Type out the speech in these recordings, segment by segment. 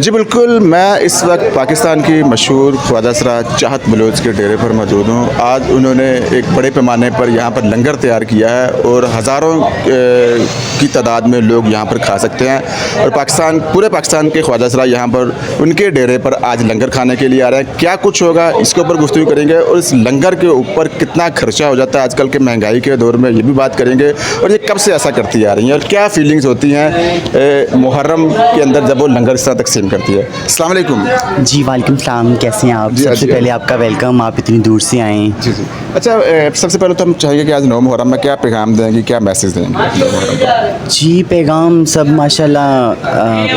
जी बिल्कुल, मैं इस वक्त पाकिस्तान की मशहूर ख्वाजा सरा चाहत बलोच के डेरे पर मौजूद हूँ। आज उन्होंने एक बड़े पैमाने पर यहाँ पर लंगर तैयार किया है और हज़ारों की तादाद में लोग यहाँ पर खा सकते हैं और पूरे पाकिस्तान के ख्वाजा सरा यहाँ पर उनके डेरे पर आज लंगर खाने के लिए आ रहे हैं। क्या कुछ होगा इसके ऊपर गुफ्तगू करेंगे और इस लंगर के ऊपर कितना खर्चा हो जाता है आजकल के महंगाई के दौर में, ये भी बात करेंगे और ये कब से ऐसा करती आ रही हैं और क्या फीलिंग्स होती हैं मुहर्रम के अंदर जब वो लंगर इस तरह तकसीम करती है। अस्सलाम वालेकुम। जी वालेकुम सलाम, कैसे हैं आप? जी, सबसे पहले आपका वेलकम, आप इतनी दूर से आए। जी जी। अच्छा, सबसे पहले तो हम चाहिए कि आज 9 मुहर्रम में क्या पैगाम देंगे, क्या मैसेज देंगे? जी पैगाम सब माशाल्लाह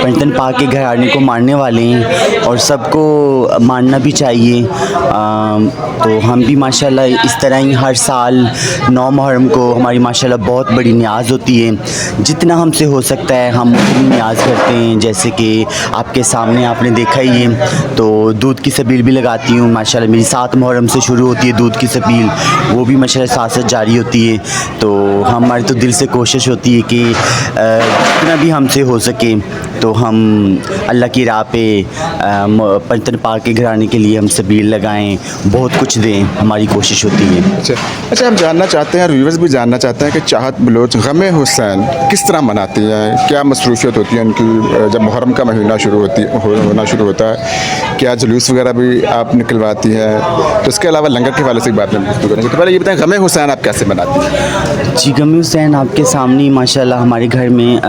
पंजतन पाक के घराने को मानने वाले हैं और सबको मानना भी चाहिए। तो हम भी माशाल्लाह इस तरह ही हर साल 9 मुहर्रम को हमारी माशाल्लाह बहुत बड़ी न्याज़ होती है। जितना हमसे हो सकता है हम उतनी न्याज़ करते हैं। जैसे कि आपके सामने आपने देखा ही है, तो दूध की सबील भी लगाती हूँ माशाल्लाह। मेरी 7 मुहर्रम से शुरू होती है दूध की सबील, वो भी माशाल्लाह साथ साथ जारी होती है। तो हमारी तो दिल से कोशिश होती है कि जितना भी हमसे हो सके तो हम अल्लाह की राह पे पंजतन पाक के घराने के लिए हम सबील लगाएं, बहुत कुछ दें, हमारी कोशिश होती है। अच्छा, हम जानना चाहते हैं, व्यूवर्स भी जानना चाहते हैं कि चाहत बलोच गमे हुसैन किस तरह मनाती हैं, क्या मसरूफियत होती है उनकी जब मुहर्रम का महीना होना शुरू होता है, क्या जुलूस वगैरह भी आप निकलवाती हैं? तो इसके अलावा लंगर के हवाले से बात में गुफ्तगू करेंगे। तो पहले ये बताएं, गमे हुसैन आप कैसे मनाती हैं? जी गमी हुसैन आपके सामने ही माशाल्लाह हमारे घर में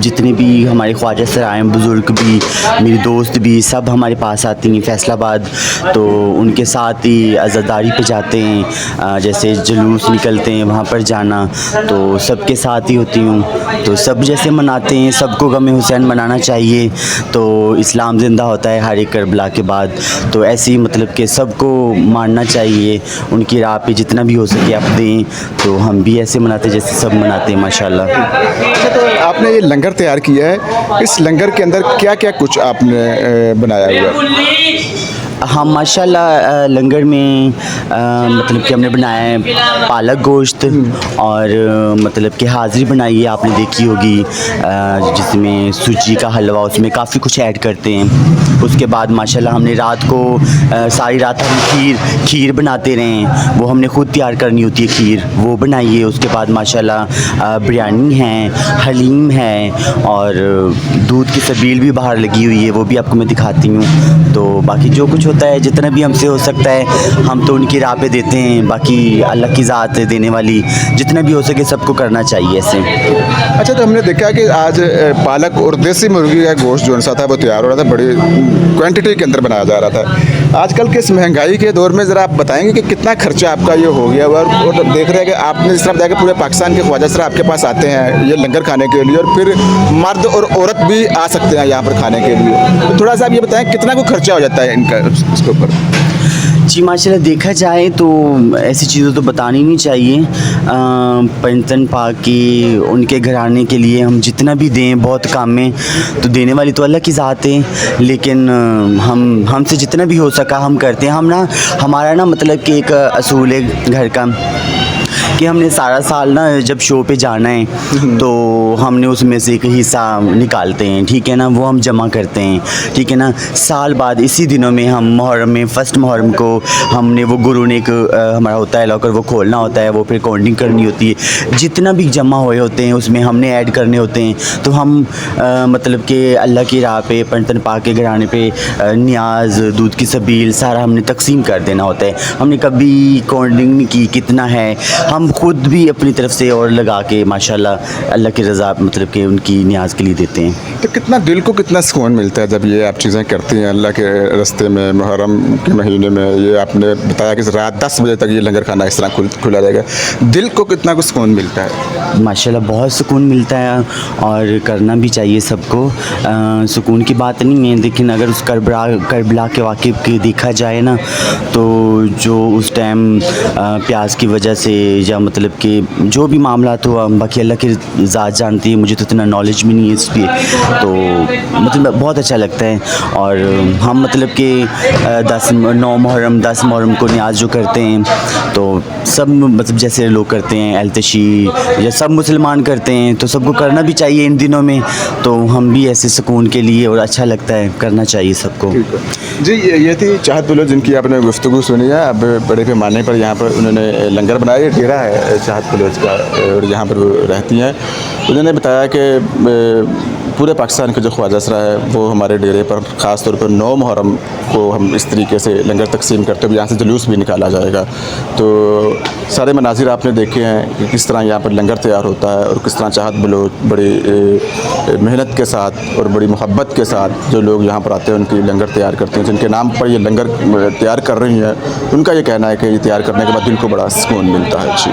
जितने भी हमारे ख्वाजा सराय हैं, बुज़ुर्ग भी, मेरी दोस्त भी, सब हमारे पास आती हैं फैसलाबाद। तो उनके साथ ही अज़ादारी पे जाते हैं, जैसे जुलूस निकलते हैं वहाँ पर जाना, तो सबके साथ ही होती हूँ। तो सब जैसे मनाते हैं, सबको गमे हुसैन मनाना चाहिए। तो इस्लाम ज़िंदा होता है हर एक करबला के बाद। तो ऐसे ही मतलब कि सबको मानना चाहिए, उनकी राह पे जितना भी हो सके आप दें। तो हम भी ऐसे मनाते जैसे सब मनाते हैं माशाल्लाह। अच्छा, तो आपने ये लंगर तैयार किया है, इस लंगर के अंदर क्या क्या कुछ आपने बनाया हुआ है? हाँ माशाल्लाह लंगर में मतलब कि हमने बनाया है पालक गोश्त और मतलब कि हाज़री बनाई है, आपने देखी होगी, जिसमें सूजी का हलवा, उसमें काफ़ी कुछ ऐड करते हैं। उसके बाद माशाल्लाह हमने रात को सारी रात हम खीर बनाते रहे, वो हमने ख़ुद तैयार करनी होती है खीर, वो बनाई है। उसके बाद माशाल्लाह बिरयानी है, हलीम है और दूध की सबील भी बाहर लगी हुई है, वो भी आपको मैं दिखाती हूँ। तो बाकी जो कुछ होता है, जितना भी हमसे हो सकता है हम तो उनकी राह पे देते हैं। बाकी अल्लाह की ज़ात है देने वाली, जितना भी हो सके सबको करना चाहिए ऐसे। अच्छा, तो हमने देखा कि आज पालक और देसी मुर्गी का गोश्त जो सा था वो तैयार हो रहा था, बड़ी क्वांटिटी के अंदर बनाया जा रहा था। आजकल के इस महंगाई के दौर में ज़रा आप बताएंगे कि कितना खर्चा आपका ये हो गया और देख रहे हैं कि आपने जिस तरह बताया कि पूरे पाकिस्तान के ख्वाजा सरा आपके पास आते हैं ये लंगर खाने के लिए, और फिर मर्द और औरत भी आ सकते हैं यहाँ पर खाने के लिए। तो थोड़ा सा आप ये बताएं कितना को खर्चा हो जाता है इनका इसके ऊपर? जी माशाल्लाह देखा जाए तो ऐसी चीज़ें तो बतानी नहीं चाहिए। पंजतन पाक की उनके घराने के लिए हम जितना भी दें बहुत काम में, तो देने वाली तो अल्लाह की ज़ात है। लेकिन हमसे जितना भी हो सका हम करते हैं। हमारा ना मतलब कि एक असूल है घर का कि हमने सारा साल ना जब शो पे जाना है तो हमने उसमें से एक हिस्सा निकालते हैं, ठीक है ना, वो हम जमा करते हैं, ठीक है ना। साल बाद इसी दिनों में हम मुहर्रम में फर्स्ट मुहर्रम को हमने वो गुरु ने एक हमारा होता है लॉकर, वो खोलना होता है, वो फिर काउंटिंग करनी होती है। जितना भी जमा हुए होते हैं उसमें हमने ऐड करने होते हैं। तो हम मतलब कि अल्लाह की राह पे पंजतन पाक के घराने पे न्याज, दूध की सबील सारा हमने तकसीम कर देना होता है। हमने कभी काउंटिंग नहीं की कितना है, हम खुद भी अपनी तरफ से और लगा के माशाल्लाह अल्लाह की रज़ा मतलब कि उनकी न्याज के लिए देते हैं। तो कितना दिल को कितना सुकून मिलता है जब ये आप चीज़ें करती हैं अल्लाह के रास्ते में मुहर्रम के महीने में। ये आपने बताया कि रात 10 बजे तक ये लंगर खाना इस तरह खुला रहेगा, दिल को कितना कुछ सुकून मिलता है? माशाल्लाह बहुत सुकून मिलता है और करना भी चाहिए सबको। सुकून की बात नहीं है, लेकिन अगर उस करबला के वाक़िब के देखा जाए ना, तो जो उस टाइम प्यास की वजह से क्या मतलब कि जो भी मामला हुआ बाकी अल्लाह की ज़ात जानती है, मुझे तो इतना नॉलेज भी नहीं है इस पर, तो मतलब बहुत अच्छा लगता है। और हम मतलब कि 9 मुहर्रम 10 मुहर्रम को न्याज जो करते हैं तो सब मतलब जैसे लोग करते हैं एलतशी या सब मुसलमान करते हैं, तो सबको करना भी चाहिए इन दिनों में, तो हम भी ऐसे सुकून के लिए और अच्छा लगता है करना चाहिए सबको। जी, ये थी चाहत बलोच जिनकी आपने गुफ्तगू सुनी है। अब बड़े पैमाने पर यहाँ पर उन्होंने लंगर बनाया, ये डेरा है चाहत बलोच का और यहाँ पर वो रहती हैं। उन्होंने बताया कि पूरे पाकिस्तान का जो ख्वाजा असरा है वो हमारे डेरे पर ख़ास तौर पर 9 मुहर्रम को हम इस तरीके से लंगर तकसीम करते हुए यहाँ से जुलूस भी निकाला जाएगा। तो सारे मनाजिर आपने देखे हैं कि किस तरह यहाँ पर लंगर तैयार होता है और किस तरह चाहत बलोच बड़ी मेहनत के साथ और बड़ी मोहब्बत के साथ जो लोग यहाँ पर आते हैं उनकी लंगर तैयार करते हैं। जिनके नाम पर ये लंगर तैयार कर रही हैं उनका ये कहना है कि ये तैयार करने के बाद दिल को बड़ा सुकून मिलता है। जी।